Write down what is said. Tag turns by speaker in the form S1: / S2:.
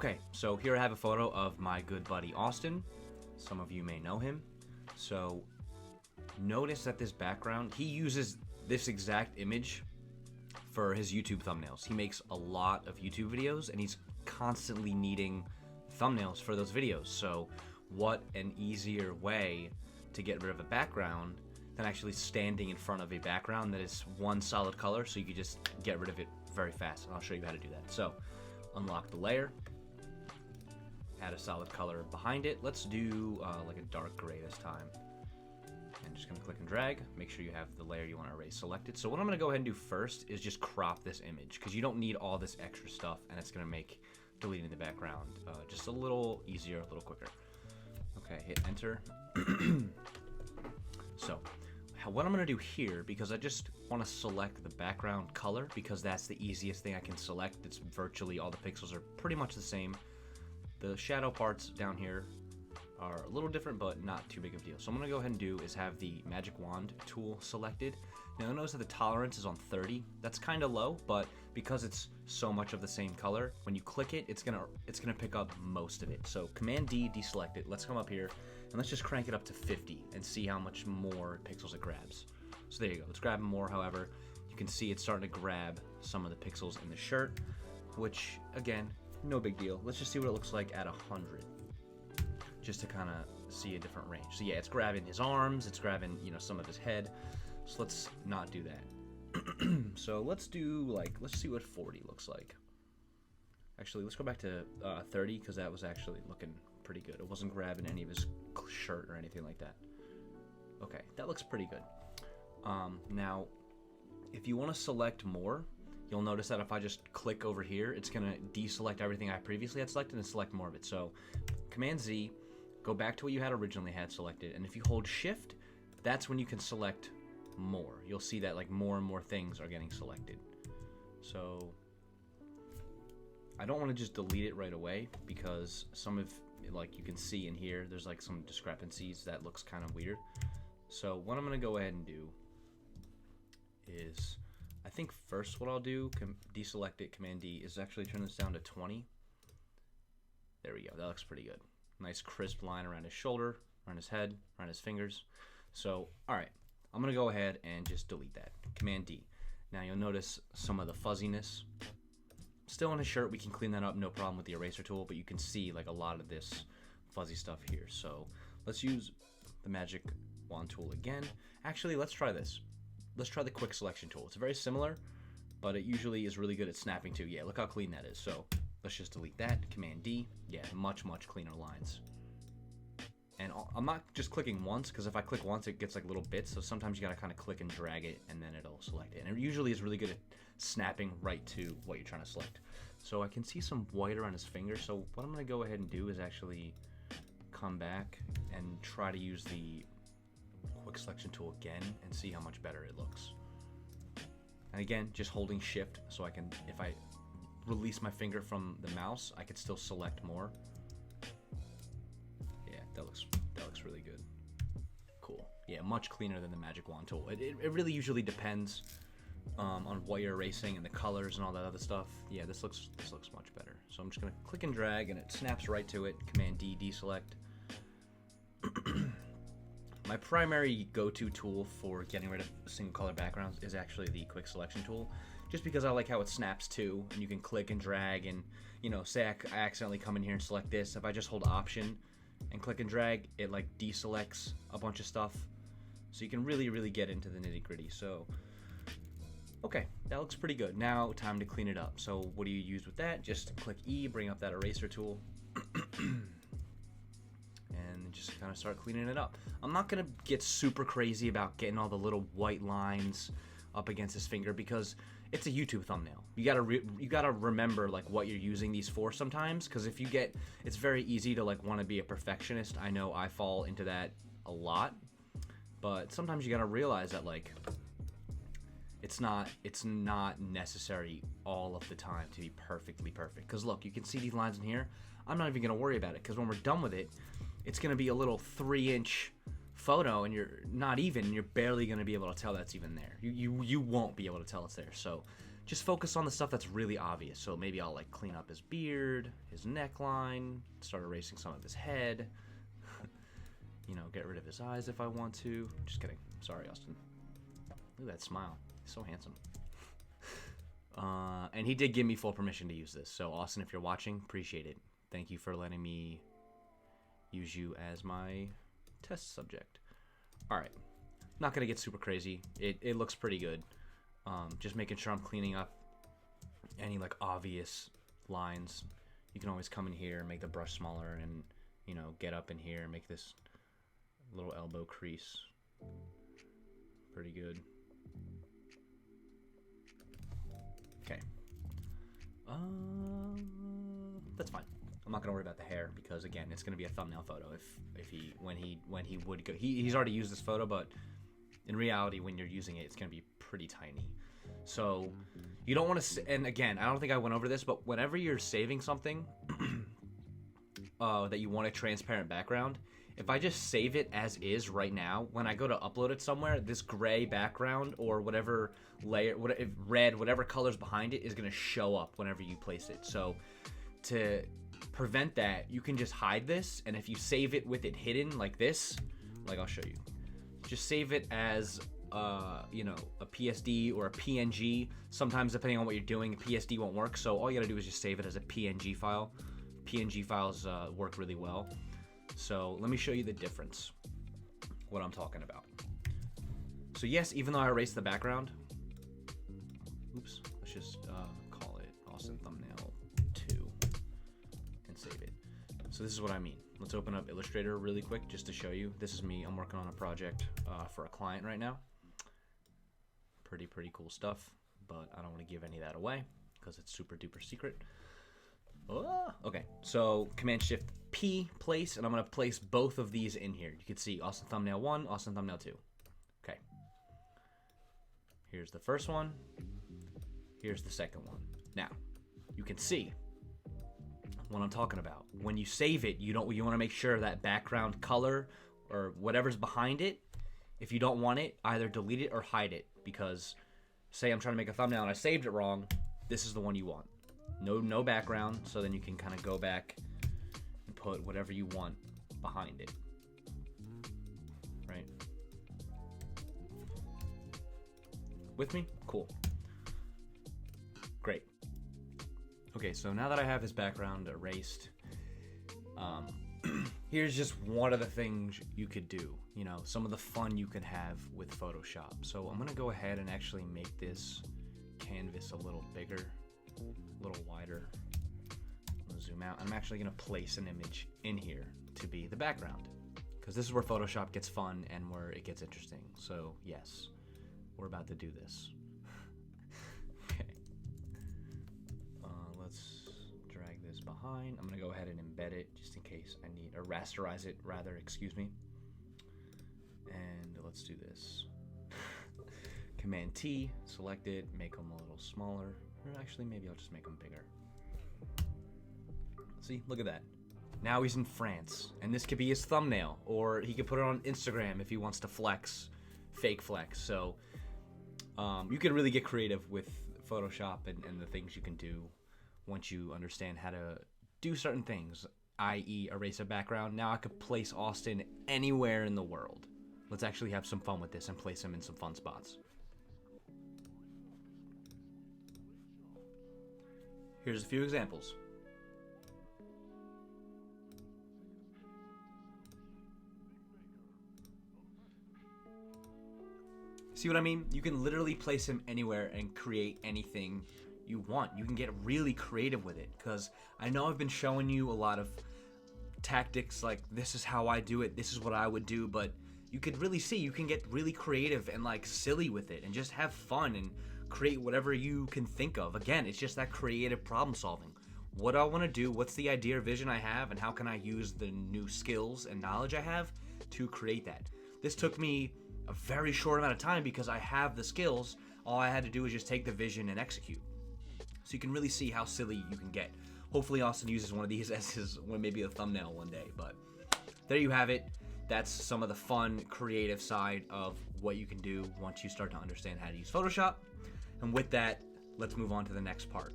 S1: Okay, so here I have a photo of my good buddy Austin. Some of you may know him. So notice that this background, he uses this exact image for his YouTube thumbnails. He makes a lot of YouTube videos and he's constantly needing thumbnails for those videos. So what an easier way to get rid of a background than actually standing in front of a background that is one solid color, so you can just get rid of it very fast. And I'll show you how to do that. So unlock the layer, add a solid color behind it. Let's do like a dark gray this time. And just gonna click and drag, make sure you have the layer you want to erase selected. So what I'm gonna go ahead and do first is just crop this image, because you don't need all this extra stuff and it's gonna make deleting the background just a little easier, a little quicker. Okay, hit enter. So what I'm gonna do here, because I just want to select the background color because that's the easiest thing I can select. It's virtually all the pixels are pretty much the same. The shadow parts down here are a little different, but not too big of a deal. So I'm gonna go ahead and do is have the magic wand tool selected. Now notice that the tolerance is on 30. That's kind of low, but because it's so much of the same color, when you click it, it's gonna pick up most of it. So Command D, deselect it. Let's come up here and let's just crank it up to 50 and see how much more pixels it grabs. So there you go. Let's grab more. However, you can see it's starting to grab some of the pixels in the shirt, which again, no big deal. Let's just see what it looks like at 100. Just to kind of see a different range. So yeah, it's grabbing his arms, it's grabbing, some of his head. So let's not do that. So let's do let's see what 40 looks like. Actually, let's go back to 30 because that was actually looking pretty good. It wasn't grabbing any of his shirt or anything like that. Okay, that looks pretty good. Now, if you want to select more, you'll notice that if I just click over here, it's gonna deselect everything I previously had selected and select more of it. So Command Z, go back to what you had originally had selected, and if you hold Shift, that's when you can select more. You'll see that more and more things are getting selected. So I don't want to just delete it right away because some of you can see in here there's some discrepancies that looks kind of weird. So what I'm going to go ahead and do is, I think first what I'll do, deselect it, Command D, is actually turn this down to 20. There we go. That looks pretty good. Nice crisp line around his shoulder, around his head, around his fingers. So, all right, I'm gonna go ahead and just delete that. Command D. Now you'll notice some of the fuzziness still on his shirt. We can clean that up, no problem with the eraser tool, but you can see a lot of this fuzzy stuff here. So let's use the magic wand tool again. Actually, let's try this. Let's try the quick selection tool. It's very similar, but it usually is really good at snapping too. Yeah, look how clean that is. So let's just delete that. Command D. Yeah, much cleaner lines. And I'm not just clicking once, because if I click once, it gets little bits. So sometimes you gotta kind of click and drag it, and then it'll select it. And it usually is really good at snapping right to what you're trying to select. So I can see some white around his finger. So what I'm gonna go ahead and do is actually come back and try to use the quick selection tool again and see how much better it looks. And again, just holding Shift, so I can, if I release my finger from the mouse, I could still select more. Yeah, that looks really good. Cool. Yeah, much cleaner than the magic wand tool. It really usually depends on what you're erasing and the colors and all that other stuff. Yeah, this looks much better. So I'm just gonna click and drag, and it snaps right to it. Command D, deselect. My primary go-to tool for getting rid of single color backgrounds is actually the quick selection tool, just because I like how it snaps too, and you can click and drag, and say I accidentally come in here and select this. If I just hold Option and click and drag, it deselects a bunch of stuff, so you can really get into the nitty-gritty. So okay, that looks pretty good. Now time to clean it up. So what do you use with that? Just click E, bring up that eraser tool, and just kind of start cleaning it up. I'm not gonna get super crazy about getting all the little white lines up against his finger, because it's a YouTube thumbnail. You gotta remember what you're using these for sometimes, because if you get, it's very easy to want to be a perfectionist. I know I fall into that a lot, but sometimes you gotta realize that it's not necessary all of the time to be perfectly perfect. Because look, you can see these lines in here. I'm not even gonna worry about it, because when we're done with it, it's gonna be a little 3-inch photo, and you're barely gonna be able to tell that's even there. You won't be able to tell it's there. So just focus on the stuff that's really obvious. So maybe I'll like clean up his beard, his neckline, start erasing some of his head, you know, get rid of his eyes if I want to. Just kidding. Sorry, Austin. Look at that smile. He's so handsome. And he did give me full permission to use this. So Austin, if you're watching, appreciate it. Thank you for letting me use you as my test subject. All right. Not going to get super crazy. It looks pretty good. Just making sure I'm cleaning up any like obvious lines. You can always come in here and make the brush smaller and, you know, get up in here and make this little elbow crease. Pretty good. Okay. That's fine. I'm not gonna worry about the hair because again, it's gonna be a thumbnail photo. If he when he would go, he's already used this photo, but in reality, when you're using it, it's gonna be pretty tiny. So you don't want to. And again, I don't think I went over this, but whenever you're saving something that you want a transparent background, if I just save it as is right now, when I go to upload it somewhere, this gray background or whatever layer, red, whatever color's behind it is going to show up whenever you place it. So to prevent that, you can just hide this. And if you save it with it hidden like this, like I'll show you, just save it as, you know, a PSD or a PNG. Sometimes depending on what you're doing, a PSD won't work. So all you got to do is just save it as a PNG file. PNG files work really well. So let me show you the difference, what I'm talking about. So yes, even though I erased the background, oops, let's just call it Austin Thumbnail 2 and save it. So this is what I mean. Let's open up Illustrator really quick just to show you. This is me. I'm working on a project for a client right now. Pretty cool stuff, but I don't want to give any of that away because it's super duper secret. Okay, so Command Shift P, place, and I'm going to place both of these in here. You can see Austin Thumbnail 1, Austin Thumbnail 2. Okay. Here's the first one. Here's the second one. Now, you can see what I'm talking about. When you save it, you want to make sure that background color or whatever's behind it, if you don't want it, either delete it or hide it, because say I'm trying to make a thumbnail and I saved it wrong, this is the one you want. No background, so then you can kind of go back and put whatever you want behind it, right? With me? Cool. Great. Okay, so now that I have this background erased, here's just one of the things you could do, you know, some of the fun you can have with Photoshop. So I'm gonna go ahead and actually make this canvas a little bigger, a little wider. I'm gonna zoom out. I'm actually gonna place an image in here to be the background, because this is where Photoshop gets fun and where it gets interesting. So yes, we're about to do this. Okay. Let's drag this behind. I'm gonna go ahead and embed it just in case I need, or rasterize it rather, excuse me. And let's do this. Command T, select it, make them a little smaller. Or actually, maybe I'll just make them bigger. See, look at that. Now he's in France, and this could be his thumbnail, or he could put it on Instagram if he wants to flex, fake flex. So you can really get creative with Photoshop and the things you can do once you understand how to do certain things, i.e. erase a background. Now I could place Austin anywhere in the world. Let's actually have some fun with this and place him in some fun spots. Here's a few examples. See what I mean? You can literally place him anywhere and create anything you want. You can get really creative with it, because I know I've been showing you a lot of tactics like this is how I do it, this is what I would do, but you could really see you can get really creative and like silly with it and just have fun and create whatever you can think of. Again, it's just that creative problem solving. What do I want to do? What's the idea or vision I have, and how can I use the new skills and knowledge I have to create that? This took me a very short amount of time because I have the skills. All I had to do was just take the vision and execute. So you can really see how silly you can get. Hopefully Austin uses one of these as his, maybe a thumbnail one day, but there you have it. That's some of the fun, creative side of what you can do once you start to understand how to use Photoshop. And with that, let's move on to the next part.